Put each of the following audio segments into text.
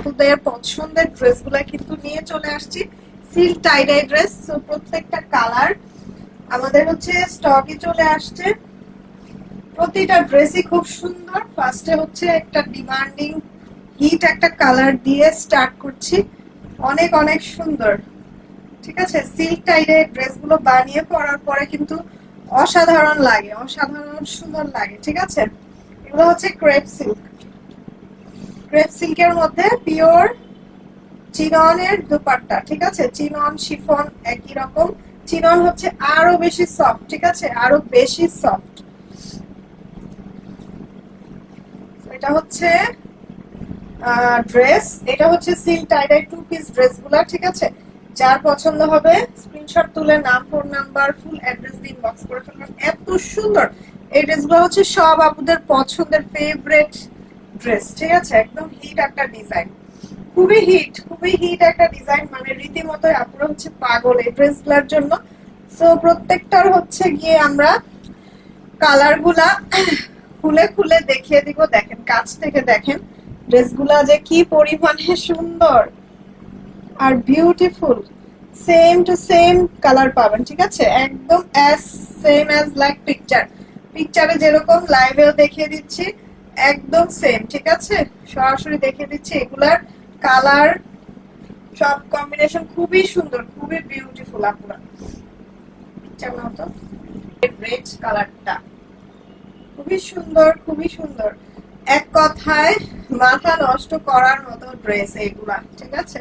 আপুদের পছন্দের ড্রেসগুলা কিন্তু নিয়ে চলে আসছি, সিল্ক টাই ডাই ড্রেস। সো প্রত্যেকটা কালার আমাদের হচ্ছে স্টকে চলে আসছে। প্রতিটা ড্রেসই খুব সুন্দর। ফার্স্টে হচ্ছে একটা ডিমান্ডিং হিট একটা কালার দিয়ে স্টার্ট করছি, অনেক অনেক সুন্দর। ঠিক আছে, সিল্ক টাইডের ড্রেসগুলো বানিয়ে পরার পরে কিন্তু অসাধারণ লাগে, অসাধারণ সুন্দর লাগে। ঠিক আছে, এগুলো হচ্ছে ক্রেপ সিল্ক। ক্রেপ সিল্কের মধ্যে পিওর চিননের দুপাট্টা। ঠিক আছে, চিনন শিফন একই রকম, চিনন হচ্ছে আরো বেশি সফট। ঠিক আছে, আরো বেশি সফট। এটা হচ্ছে ড্রেস, এটা হচ্ছে সিল্ক টাইডাই টু পিস ড্রেসগুলো। ঠিক আছে, যার পছন্দ হবে স্ক্রিনশট তুলে নাম, ফোন নাম্বার, ফুল অ্যাড্রেস দিয়ে ইনবক্স করে ফেলবেন। এত সুন্দর এই ড্রেসগুলো হচ্ছে সব আপুদের পছন্দের ফেভারিট ড্রেস। ঠিক আছে, একদম হিট একটা ডিজাইন, খুবই হিট, খুবই হিট একটা ডিজাইন। মানে রীতিমতো আপুরা হচ্ছে পাগল এই ড্রেসগুলোর জন্য। সো প্রত্যেকটার হচ্ছে গিয়ে আমরা কালার গুলা খুলে খুলে দেখিয়ে দিব। দেখেন, কাছ থেকে দেখেন ড্রেসগুলা যে কি পরিমাণে সুন্দর আর beautiful. Same to same colour পাবেন। ঠিক আছে, একদম সেম অ্যাজ লাইক পিকচার। পিকচারে যেরকম লাইভেও দেখিয়ে দিচ্ছি একদম সেম। ঠিক আছে, সরাসরি দেখিয়ে দিচ্ছি। এগুলার কালার সব কম্বিনেশন খুবই সুন্দর, খুবই বিউটিফুল। আপুরা পিকচার মতো রেড কালারটা খুবই সুন্দর, খুবই সুন্দর। এক কথায় মাথা নষ্ট করার মতো ড্রেস এগুলা। ঠিক আছে,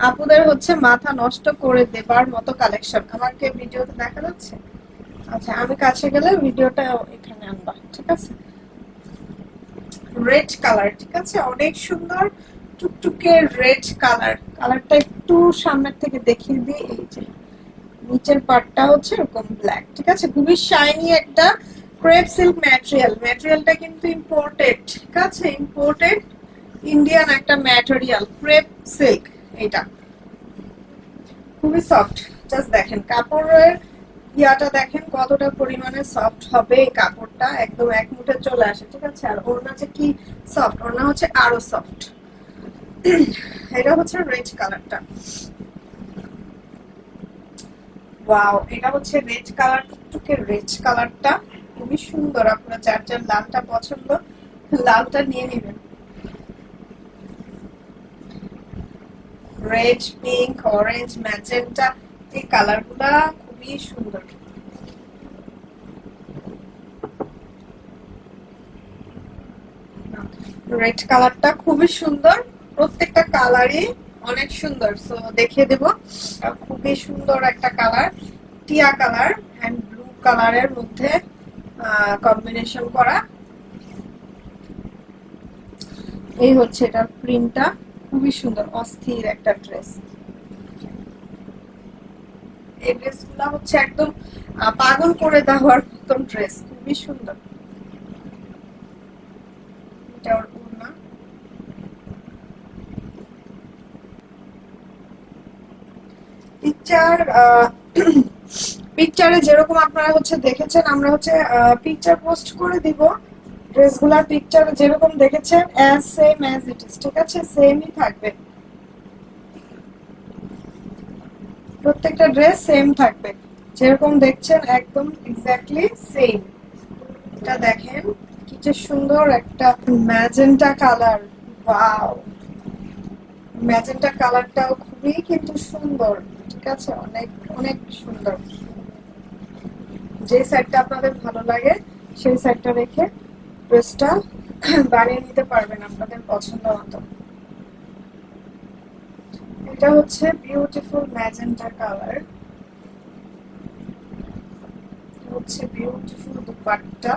আপুদের হচ্ছে মাথা নষ্ট করে দেবার মতো কালেকশন। আমাকে ভিডিওতে দেখা যাচ্ছে? আচ্ছা, আমি কাছে গেলে ভিডিওটা এখানে আনবা। ঠিক আছে, রেড কালার। ঠিক আছে, অনেক সুন্দর টুকটুকে রেড কালার। কালারটা একটু সামনের থেকে দেখিয়ে দিই। এই যে নিচের পার্টটা হচ্ছে এরকম ব্ল্যাক। ঠিক আছে, খুবই শাইনি একটা ক্রেপ সিল্ক ম্যাটেরিয়াল। ম্যাটেরিয়ালটা কিন্তু ইম্পোর্টেড। ঠিক আছে, ইম্পোর্টেড ইন্ডিয়ান একটা ম্যাটেরিয়াল ক্রেপ সিল্ক। এটা খুবই সফট। জাস্ট দেখেন কাপড়ের ইয়াটা দেখেন কতটা পরিমাণে সফট হবে এই কাপড়টা, একদম এক মুঠে চলে আসে। ঠিক আছে, আর ওড়না যে কি সফট, ওড়না হচ্ছে আরো সফট। এটা হচ্ছে রেড কালারটা। ওয়াও, এটা হচ্ছে রেড কালার, টুকটুকে রেড কালারটা খুবই সুন্দর। আপনারা যার যার লালটা পছন্দ লালটা নিয়ে নেবেন। রেড, পিঙ্ক, অরেঞ্জ, ম্যাজেন্টা, এই কালারগুলা খুবই সুন্দর। রেড কালারটা খুবই সুন্দর, প্রত্যেকটা কালারই অনেক সুন্দর। সো দেখিয়ে দেব, খুবই সুন্দর একটা কালার, টিয়া কালার এন্ড ব্লু কালারের মধ্যে কম্বিনেশন করা। এই হচ্ছে এটার প্রিন্টটা, খুবই সুন্দর, অস্থির একটা ড্রেস। এই ড্রেসগুলো হচ্ছে একদম পাগল করে দেওয়ার মতন ড্রেস, খুবই সুন্দর। এটা ওর ওড়না। পিকচার পিকচারে যেরকম আপনারা হচ্ছে দেখেছেন, আমরা হচ্ছে পিকচার পোস্ট করে দিব। ড্রেসগুলার পিকচার যেরকম দেখেছেন as same as it is. ঠিক আছে, সেমই থাকবে, প্রত্যেকটা ড্রেস সেম থাকবে, যেরকম দেখছেন একদম এক্স্যাক্টলি সেম। এটা দেখেন কি যে সুন্দর একটা ম্যাজেন্টা কালার। ওয়াও, ম্যাজেন্টা কালারটাও খুবই কিন্তু সুন্দর। ঠিক আছে, অনেক অনেক সুন্দর। যে সাইডটা আপনাদের ভালো লাগে সেই সাইডটা রেখে ড্রেসটা বানিয়ে নিতে পারবেন আপনাদের পছন্দ মতো। এটা হচ্ছে বিউটিফুল ম্যাজেন্টা কালার, হচ্ছে বিউটিফুল দুপাট্টা।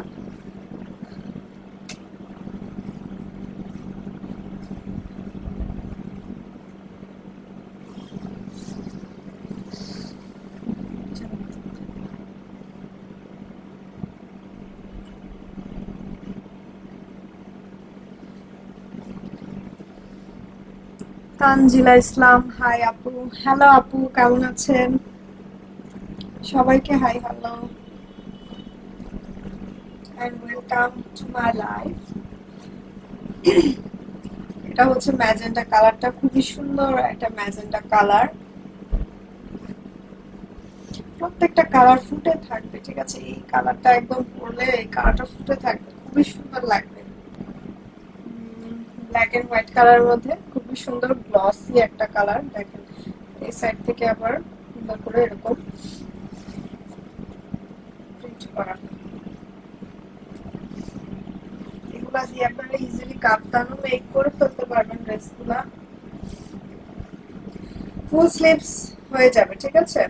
তানজিলা ইসলাম, হাই আপু। হ্যালো আপু, কেমন আছেন? সবাইকে hi hello and welcome to my life. এটা হচ্ছে ম্যাজেন্টা কালারটা, খুবই সুন্দর একটা ম্যাজেন্টা কালার। প্রত্যেকটা কালার ফুটে থাকবে, ঠিক আছে? এই কালারটা একদম পরলে এই কালারটা ফুটে থাকবে, খুবই সুন্দর লাগবে। ব্ল্যাক এন্ড হোয়াইট কালারের মধ্যে খুবই সুন্দর গ্লসি একটা কালার। দেখেন এই সাইড থেকে আবার সুন্দর করে এরকম প্রিন্ট করা। এগুলা দিয়ে আপনারা ইজিলি কাপ্তানও মেক করে ফেলতে পারবেন ড্রেসগুলা। ফুল স্লিভস হয়ে যাবে, ঠিক আছে?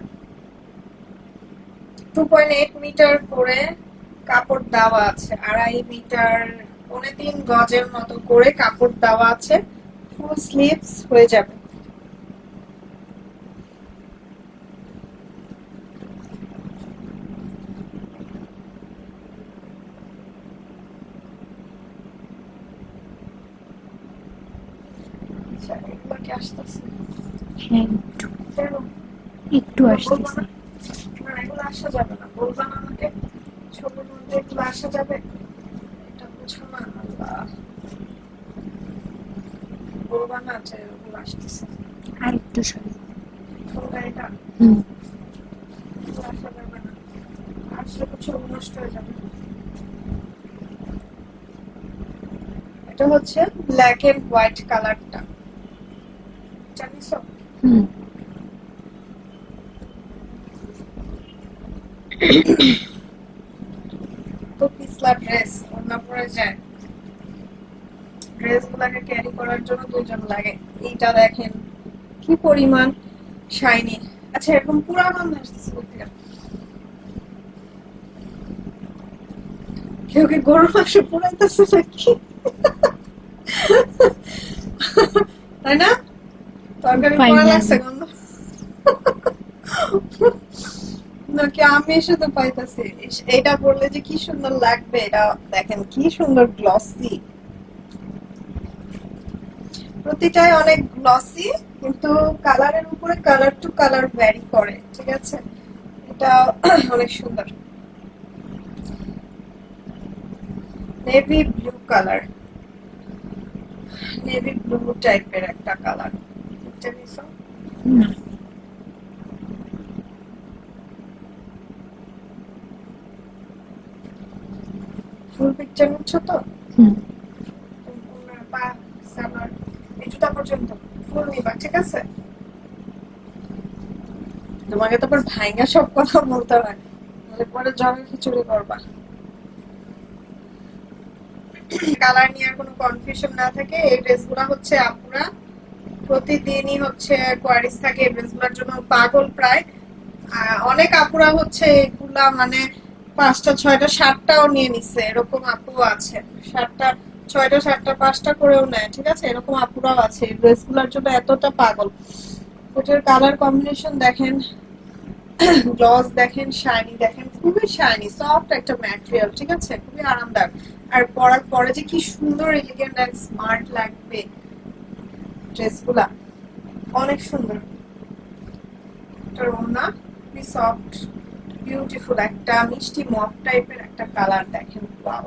2.8 মিটার করে কাপড় দেওয়া আছে, 2.5 মিটার 3.5 গজের মতো করে কাপড় দেওয়া আছে। ফুল স্লিভস হয়ে যাবে। আচ্ছা, এগুলো কি আসতেছে? হ্যাঁ, কেন? একটু আসতেছে। না, এগুলো আসা যাবে না, বলবা না আমাকে। ছবির মধ্যে এগুলো আসা যাবে, এটা বুঝো না? আল্লাহ, বলবা না যে এগুলো আসতেছে। আর একটু সরি। তোমরা এটা হুম, এগুলো আসা যাবে না, আসলে তো ছবি নষ্ট হয়ে যাবে। এটা হচ্ছে ব্ল্যাক এন্ড হোয়াইট কালারটা, জানিস? হুম। তো পিছলা ড্রেস ওড়না পরে যায়, ড্রেস গুলাকে ক্যারি করার জন্য দুইজন লাগে। এইটা দেখেন কি পরিমাণ শাইনি। আচ্ছা, এরকম পুরা গন্ধ আসতেছে কোথেকে? কেউ কি গরুর মাংস পুরাইতেছে নাকি? তাই না? তরকারি পাই পোড়া না লাগছে আমি। গন্ধ, নাকি আমি শুধু পাইতেছি? এটা পরলে যে কি সুন্দর লাগবে, এটা দেখেন কি সুন্দর গ্লসি। প্রতিটাই অনেক গ্লসি, কিন্তু কালারের উপরে কালার টু কালার ভ্যারি করে, ঠিক আছে? এটা অনেক সুন্দর। Navy blue colour, navy blue টাইপের একটা কালার। এটা নিছো? না, ফুল পিকচার নিচ্ছ তো? হুম। পা, সালোয়ার, এই জুতা পর্যন্ত ফুল নিবা, ঠিক আছে? তোমাকে তো আবার ভাইঙ্গা সব কথা বলতে হয়, নাহলে পরে জমে খিচুড়ি করবা। কালার নিয়ে আর কোনো কনফিউশন না থাকে, এই ড্রেসগুলো হচ্ছে আপুরা প্রতিদিনই হচ্ছে কোয়ারিজ থাকে এই ড্রেসগুলোর জন্য পাগল প্রায়। অনেক আপুরা হচ্ছে এগুলা মানে 5টা 6টা 7টাও নিয়ে নিচ্ছে, এরকম আপু আছে। 7টা 6টা 7টা 5টা করেও নেয়, ঠিক আছে? এরকম আপুরাও আছে এই ড্রেসগুলোর জন্য এতটা পাগল। ওটার কালার কম্বিনেশন দেখেন, গ্লস দেখেন, শাইনি দেখেন, খুবই শাইনি সফট একটা ম্যাটেরিয়াল, ঠিক আছে? খুবই আরামদায়ক। আর পরার পরে যে কি সুন্দর এলিগেন্ট এন্ড স্মার্ট লাগবে ড্রেসগুলা, অনেক সুন্দর। এটার ওড়না খুবই সফট বিউটিফুল, একটা মিষ্টি মফ টাইপের একটা কালার দেখেন, ওয়াও,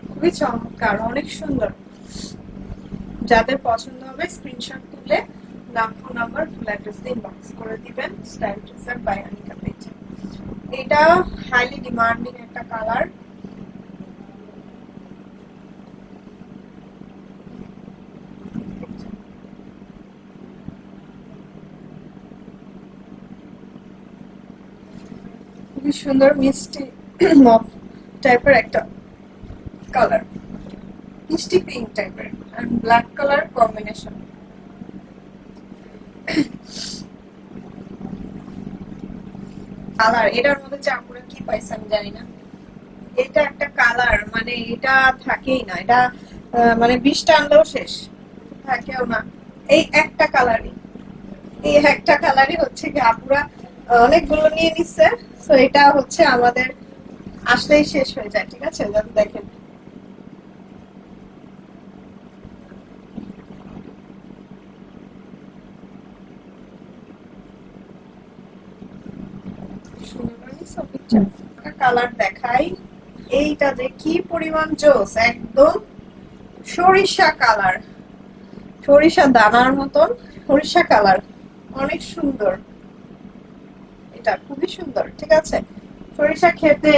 খুবই চমৎকার, অনেক সুন্দর। যাদের পছন্দ হবে স্ক্রিনশট তুলে নাম, ফোন নাম্বার, ফুল অ্যাড্রেস দিয়ে ইনবক্স করে দিবেন স্টাইল ড্রেসার বাই আনিকা পেজে। এটা হাইলি ডিমান্ডিং একটা কালার। খুবই সুন্দর মিষ্টি মফ টাইপের একটা কালার, মিষ্টি পিঙ্ক টাইপের and black colour combination. Colour এটার মধ্যে চাকুরা কি পাইছে আমি জানি না, এটা একটা কালার মানে এটা থাকেই না, এটা মানে 20টা আনলেও শেষ, থাকেও না। এই একটা কালারই, এই একটা কালারই হচ্ছে কি আপুরা অনেকগুলো নিয়ে নিচ্ছে। তো এটা হচ্ছে আমাদের আসলেই শেষ হয়ে যায়, ঠিক আছে? যাতে দেখেন কালার দেখাই। এইটা যে কি পরিমাণ জোস, একদম সরিষা কালার, সরিষা দানার মতন, সরিষা কালার, অনেক সুন্দর। এটা খুবই সুন্দর, ঠিক আছে। সরিষা খেতে,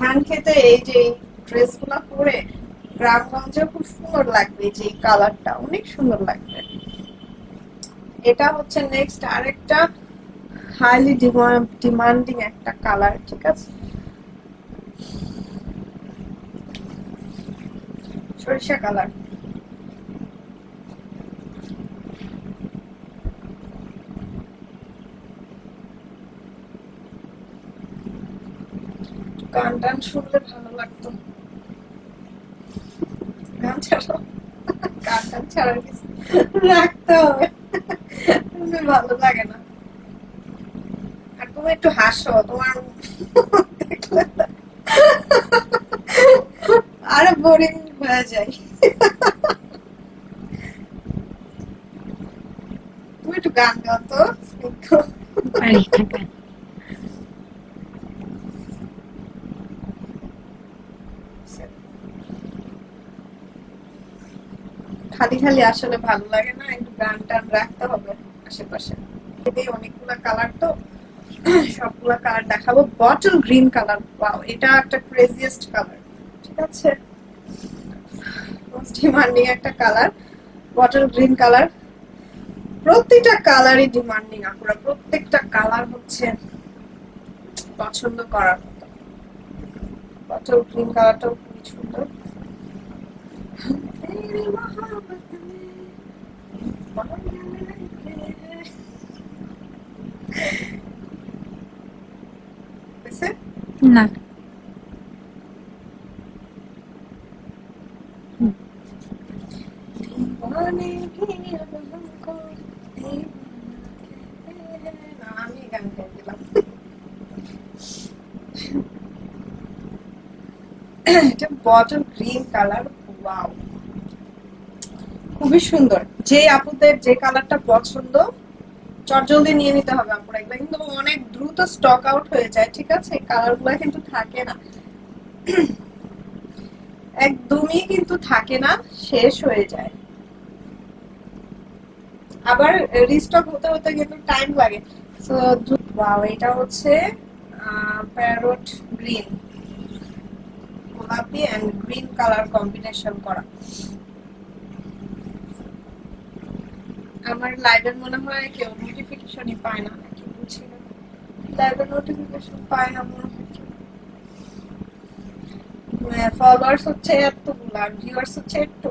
ধান খেতে এই যে ড্রেস গুলা পরে গ্রামগঞ্জে খুব সুন্দর লাগবে, যে কালারটা অনেক সুন্দর লাগবে। এটা হচ্ছে নেক্সট আরেকটা হাইলি ডিমান্ডিং একটা কালার, ঠিক আছে। সরিষা কালার, গান টান শুনলে ভালো লাগতো। গান ছাড়া, গান টান ছাড়ার কিছু রাখতে হবে, ভালো লাগে না। আর তুমি একটু হাসো, তোমার দেখলে আরে বোরিং হয়ে যায়। তুমি একটু গান গাও তো একটু। পারি না গান। খালি খালি আসলে ভালো লাগে না, একটু গান টান রাখতে হবে আশেপাশে। এটাই অনেকগুলা কালার তো, সবগুলা কালার দেখাবো। বটল গ্রিন কালার, ওয়াও, এটা একটা ক্রেজিয়েস্ট কালার, ঠিক আছে। মোস্ট ডিমান্ডিং একটা কালার, বটল গ্রিন কালার। প্রত্যেকটা কালারই ডিমান্ডিং, আপুরা প্রত্যেকটা কালার হচ্ছে পছন্দ করার মতো। বটল গ্রিন কালারটাও খুবই সুন্দর। না, আমি গান গাই দিলাম। এটা বটল গ্রিন কালার, ওয়াও, খুবই সুন্দর। যে আপুদের যে কালারটা পছন্দ চটজলদি নিয়ে নিতে হবে আপুরা, এগুলো কিন্তু অনেক দ্রুত স্টক আউট হয়ে যায়, ঠিক আছে। এই কালার গুলা কিন্তু থাকে না, একদমই কিন্তু থাকে না, শেষ হয়ে যায়। আবার রিস্টক হতে হতে কিন্তু টাইম লাগে। সো ওয়াও, এটা হচ্ছে প্যারট গ্রিন, গোলাপি এন্ড গ্রিন কালার কম্বিনেশন করা। আমার লাইভের মনে হয় কেউ নোটিফিকেশনই পায় না, নাকি বুঝি না, লাইভের নোটিফিকেশন পায় না মনে হয়। ফলোয়ার্স হচ্ছে এতগুলো আর ভিউয়ার্স হচ্ছে একটু,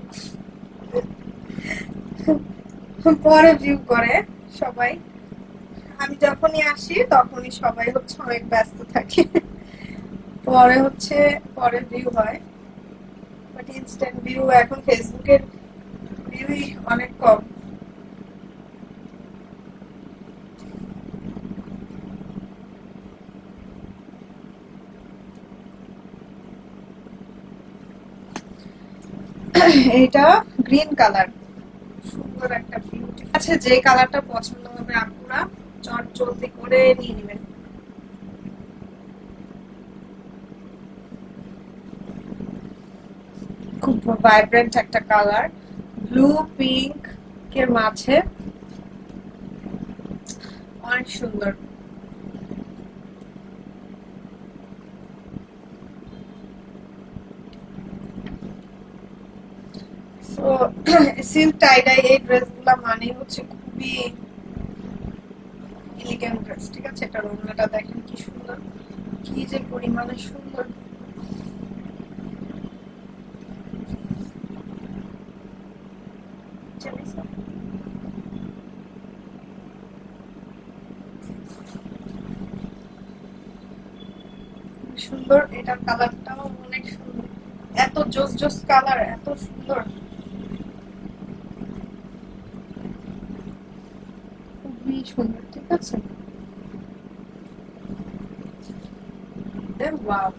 পরে ভিউ করে সবাই। আমি যখনই আসি তখনই সবাই হচ্ছে অনেক ব্যস্ত থাকে, পরে হচ্ছে পরে ভিউ হয়। বাট ইনস্ট্যান্ট ভিউ এখন ফেসবুকের ভিউই অনেক কম। এটা গ্রিন কালার, সুন্দর একটা বিউটি আছে। যে কালারটা পছন্দ হবে আপুরা চট জলদি করে নিয়ে নেবেন। খুব ভাইব্রেন্ট একটা কালার, ব্লু পিঙ্ক এর মাঝে, অনেক সুন্দর। তো সিল্ক টাইডাই এই ড্রেসগুলো মানে হচ্ছে খুবই এলিগেন্ট ড্রেস, ঠিক আছে। এটা ওড়নাটা দেখেন কি সুন্দর, কি যে পরিমাণে সুন্দর। সুন্দর, এটার কালারটাও অনেক সুন্দর, এত জোস জোস কালার, এত সুন্দর, খুবই সুন্দর, ঠিক আছে। ওয়াও,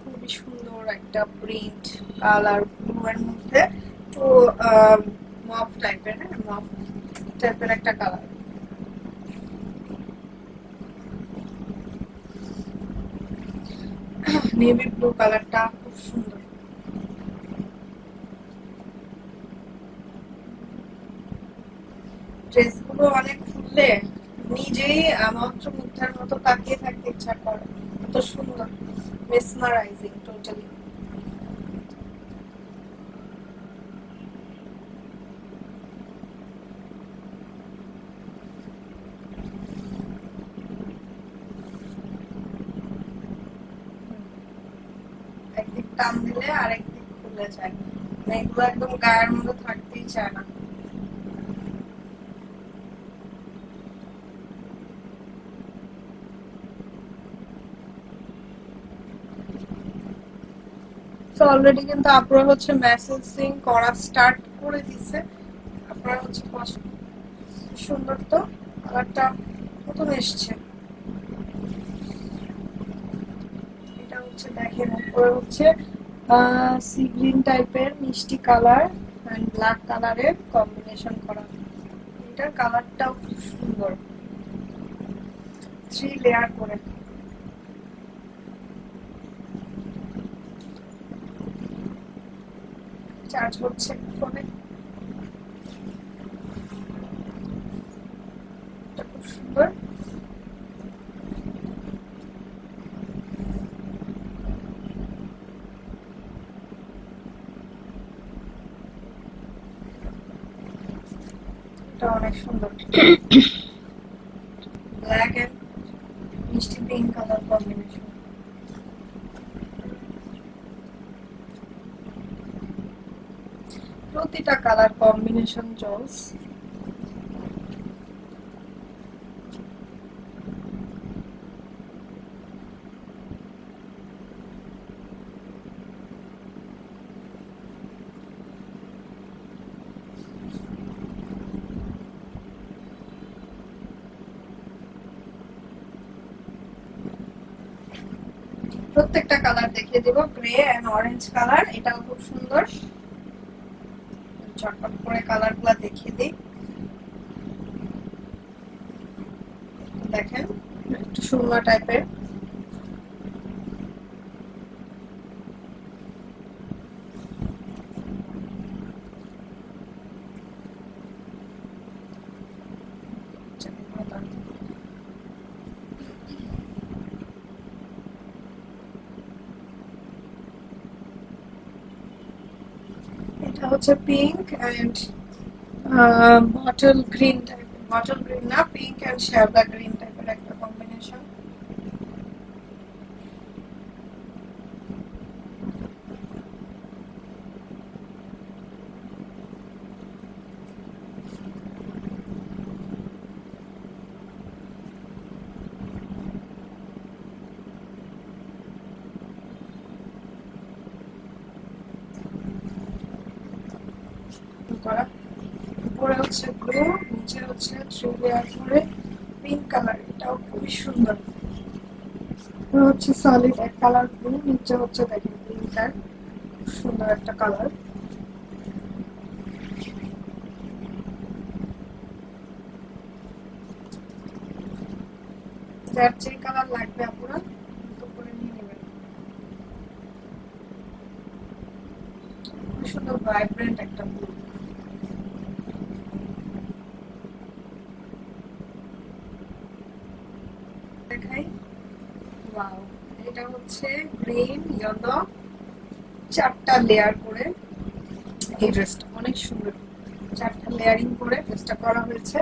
খুবই সুন্দর একটা প্রিন্ট কালার, ব্লু এর মধ্যে তো মফ টাইপের, হ্যাঁ মফ টাইপের একটা কালার। নেভি ব্লু কালারটা খুব সুন্দর, ড্রেসগুলো অনেক খুললে নিজেই মন্ত্রমুগ্ধের মতো তাকিয়ে থাকতে ইচ্ছা করে, এত সুন্দর, মেসমারাইজিং টোটালি। একদিক টান দিলে আরেকদিক খুলে যায়, মানে এগুলো একদম গায়ের মধ্যে থাকতেই চায় না। তো অলরেডি কিন্তু আপনারা হচ্ছে মেসেজিং করা স্টার্ট করে দিছে। আপনারা হচ্ছে সুন্দর, তো কালারটা নতুন এসছে। এটা হচ্ছে দেখেন উপরে হচ্ছে সি গ্রিন টাইপের মিষ্টি কালার এন্ড ব্ল্যাক কালারের কম্বিনেশন করা। এটার কালারটাও খুব সুন্দর, 3 লেয়ার করে। চার্জ হচ্ছে ফোনে, এটা খুব সুন্দর। এটা অনেক সুন্দর, ব্ল্যাক এন্ড মিষ্টি পিঙ্ক কালার কম্বিনেশন। প্রতিটা কালার কম্বিনেশন জলস। প্রত্যেকটা কালার দেখিয়ে দেব। গ্রে এন্ড অরেঞ্জ কালার, এটাও খুব সুন্দর। চটপট করে কালার গুলা দেখিয়ে দিই। দেখেন একটু সুরমা টাইপের, এটা হচ্ছে পিঙ্ক এন্ড বটল গ্রিন টাইপের, বটল গ্রিন না, পিঙ্ক এন্ড শ্যাওলা গ্রিন টাইপের একটা কম্বিনেশন। করা উপরে হচ্ছে ব্লু, নিচে হচ্ছে 3 লেয়ার করে পিঙ্ক কালার, এটাও খুবই সুন্দর। উপরে হচ্ছে সলিড এক কালার ব্লু, নিচে হচ্ছে দেখেন পিঙ্ক আর সুন্দর একটা কালার। যার যে কালার লাগবে আপনারা তো করে নিয়ে নেবেন। খুব সুন্দর ভাইব্রেন্ট একটা ব্লু। দেখাই, ওয়াও, এটা হচ্ছে গ্রিন ইয়েলো 4টা লেয়ার করে। এই ড্রেসটা অনেক সুন্দর, 4টা লেয়ারিং করে ড্রেসটা করা হয়েছে।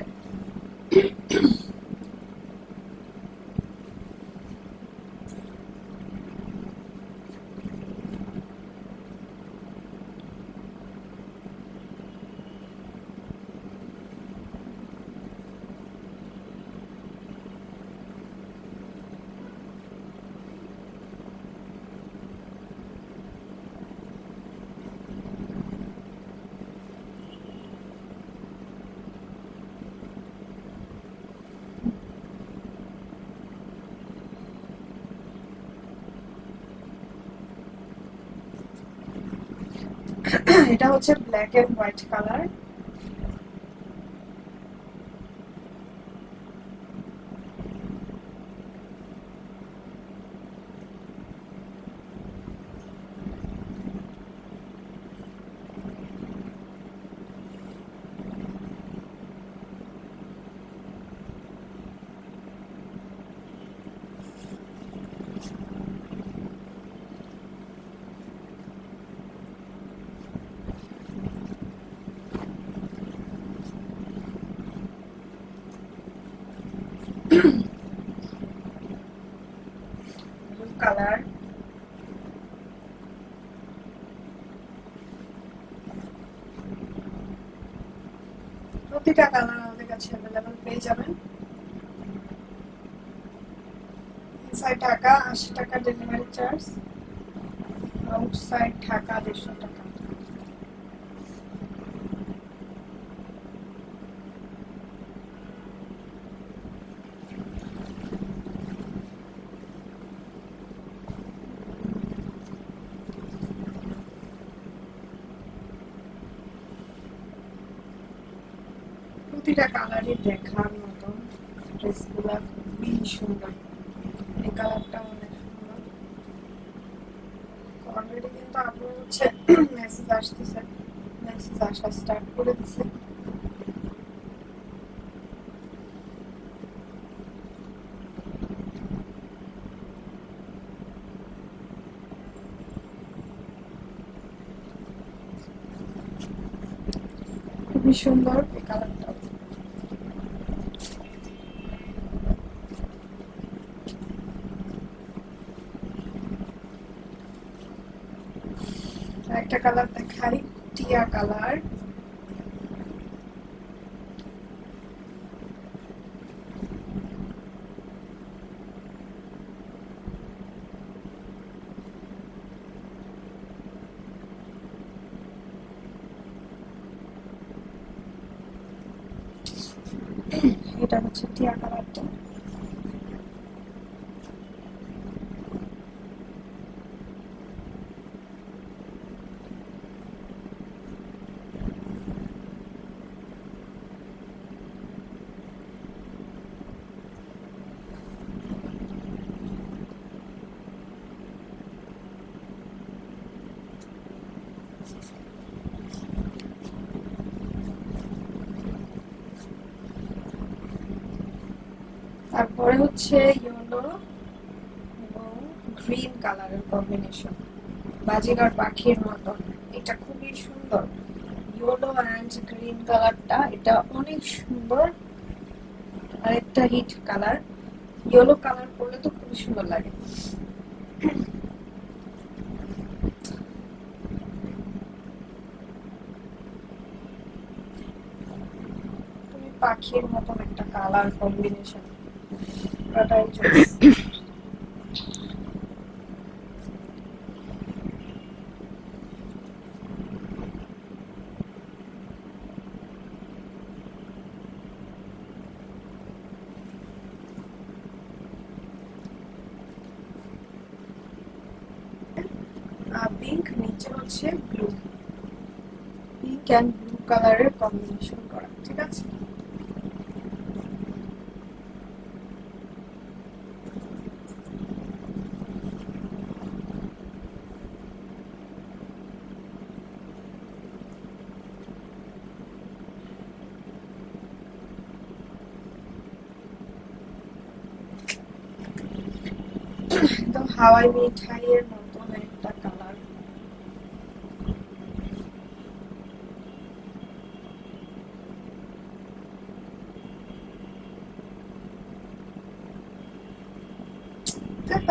এটা হচ্ছে black and white colour. Colour, প্রতিটা কালার আমাদের কাছে অ্যাভেলেবল পেয়ে যাবেন। ইনসাইড ঢাকা 80 টাকা ডেলিভারি চার্জ, আউটসাইড ঢাকা 150 টাকা। প্রতিটা কালারই দেখার মতো, ড্রেসগুলো খুবই সুন্দর। এই কালারটা অনেক সুন্দর। অলরেডি কিন্তু আপনার হচ্ছে মেসেজ আসতেছে, মেসেজ আসা স্টার্ট করে দিছে। খুবই সুন্দর এই কালারটা। একটা কালার দেখাই, টিয়া কালার। এটা হচ্ছে টিয়া কালারটা। তারপরে হচ্ছে ইয়েলো এবং গ্রিন কালারের কম্বিনেশন, বাজিগার পাখির মতো। এটা খুবই সুন্দর, ইয়েলো অ্যান্ড গ্রিন কালারটা, এটা অনেক সুন্দর। আরেকটা হিট কালার, ইয়েলো কালার করলে তো খুবই সুন্দর লাগে। পাখির মতন একটা কালার কম্বিনেশন, ওটাই চয়েস। পিঙ্ক, নিচে হচ্ছে ব্লু, পিঙ্ক অ্যান্ড ব্লু কালারের কম্বিনেশন করা, ঠিক আছে। একদম হাওয়াই মিঠাইয়ের মতন একটা কালার।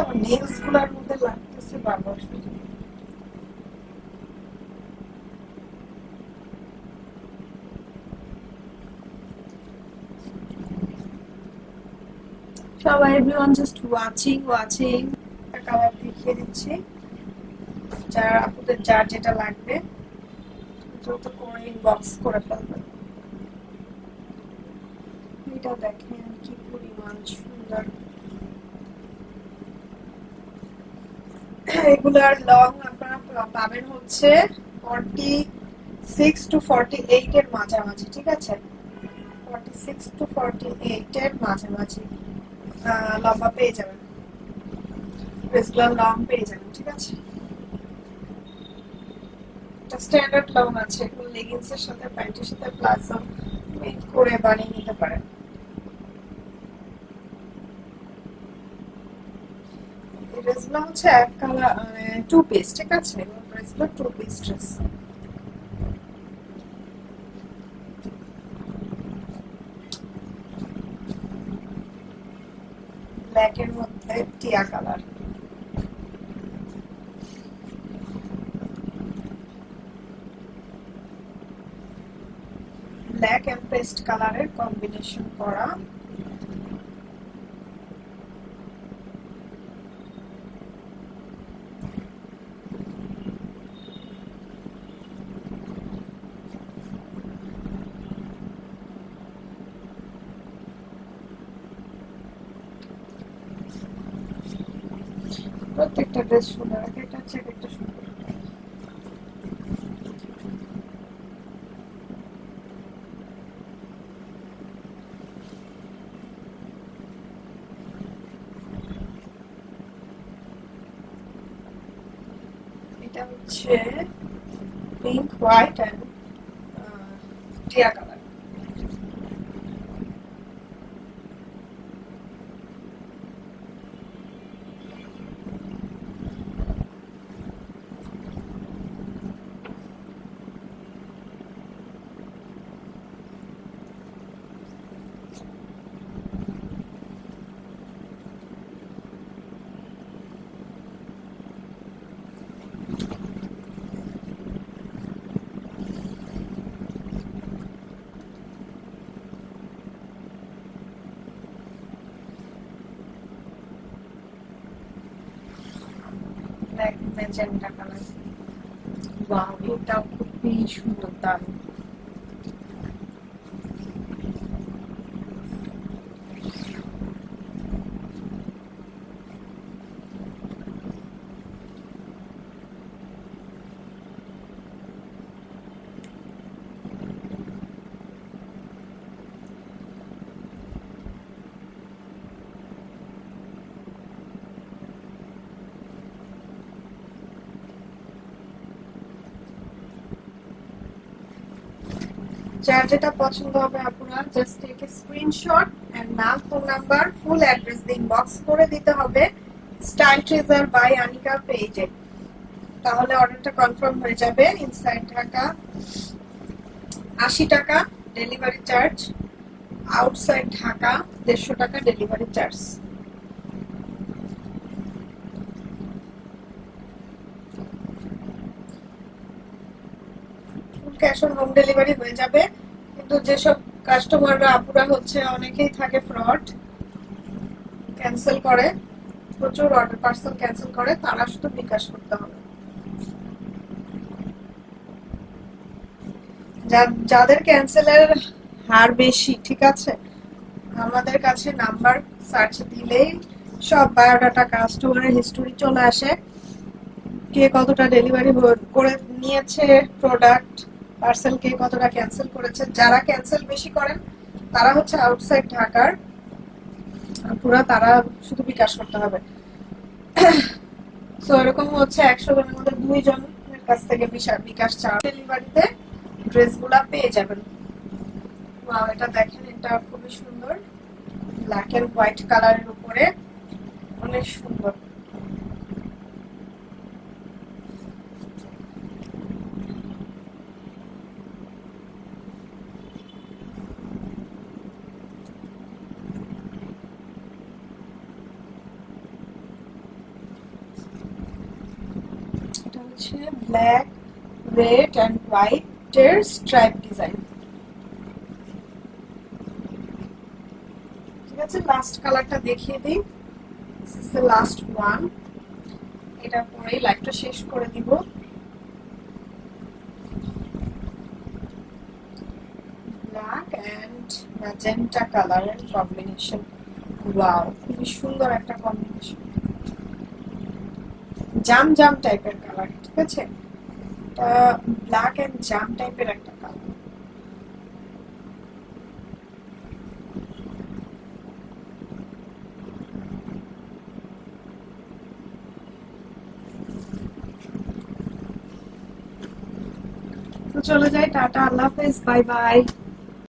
আমার নেলস গুলার মধ্যে লাগতেছে বারবার শুধু। সবাই এভরিওয়ান জাস্ট ওয়াচিং একটা কালার দেখিয়ে দিচ্ছি, যার আপনাদের যার যেটা লাগবে দ্রুত করে ইনবক্স করে ফেলবেন। এটা দেখেন কি পরিমাণ সুন্দর। এগুলার লং আপনারা পাবেন হচ্ছে 46 to 48 এর মাঝামাঝি, ঠিক আছে। 46 to 48 এর মাঝামাঝি লম্বা পেয়ে যাবেন, ড্রেসগুলোর লং পেয়ে যাবেন, ঠিক আছে। এটা স্ট্যান্ডার্ড লং আছে, এগুলো লেগিংস এর সাথে প্যান্টের সাথে প্লাজো মেক করে বানিয়ে নিতে পারেন। এই ড্রেসগুলো হচ্ছে এক কালার, টু পিস, ঠিক আছে। ড্রেসগুলো টু পিস ড্রেস। ব্ল্যাক এর মধ্যে টিয়া কালার। ব্ল্যাক এন্ড পেস্ট কালারের কম্বিনেশন করা। প্রত্যেকটা ড্রেস সুন্দর, একটা হচ্ছে একটা সুন্দর। এটা হচ্ছে পিঙ্ক, হোয়াইট এন্ড টিয়া colour. Black magenta colour. Wow, এটাও খুবই সুন্দর, দারুণ। যার যেটা পছন্দ হবে আপনারা just take a screenshot and নাম, ফোন নাম্বার, ফুল অ্যাড্রেস দিয়ে ইনবক্স করে দিতে হবে স্টাইল ট্রেজার বাই আনিকা পেজে। তাহলে অর্ডারটা কনফার্ম হয়ে যাবে। ইনসাইড ঢাকা 80 টাকা ডেলিভারি চার্জ, আউটসাইড ঢাকা 150 টাকা delivery charge. Cash on home delivery হয়ে যাবে, কিন্তু যেসব কাস্টমাররা আপুরা হচ্ছে অনেকেই থাকে ফ্রড, ক্যান্সেল করে, প্রচুর অর্ডার পার্সেল ক্যান্সেল করে, তারা শুধু বিকাশ করতে হবে। যাদের ক্যান্সেলের হার বেশি, ঠিক আছে, আমাদের কাছে নাম্বার সার্চ দিলেই সব বায়োডাটা, কাস্টমারের হিস্টোরি চলে আসে, কে কতটা ডেলিভারি করে নিয়েছে প্রোডাক্ট, পার্সেল কে কতটা ক্যান্সেল করেছে। যারা ক্যান্সেল বেশি করেন তারা হচ্ছে আউটসাইড ঢাকার পুরা, তারা শুধু বিকাশ করতে হবে। সো এরকম হচ্ছে 100 জনের মধ্যে 2 জনের কাছ থেকে বিকাশ চার্জ ডেলিভারিতে ড্রেসগুলা পেয়ে যাবেন। ওয়াও, এটা দেখেন, এটা খুবই সুন্দর, ব্ল্যাক এন্ড হোয়াইট কালারের উপরে, অনেক সুন্দর। এটা হচ্ছে ব্ল্যাক, রেড এন্ড হোয়াইট এর স্ট্রাইপ ডিজাইন। ঠিক আছে, লাস্ট কালারটা দেখিয়ে দিই। This is the last one. এটা পরেই লাইভটা শেষ করে দিব। ব্ল্যাক এন্ড ম্যাজেন্টা কালারের কম্বিনেশন। ওয়াও, খুবই সুন্দর একটা কম্বিনেশন, জাম জাম টাইপের কালার। ঠিক আছে, এটা ব্ল্যাক এন্ড জাম টাইপের একটা কালার। তো চলে যাই, টাটা, আল্লাহ হাফেজ, বাই বাই।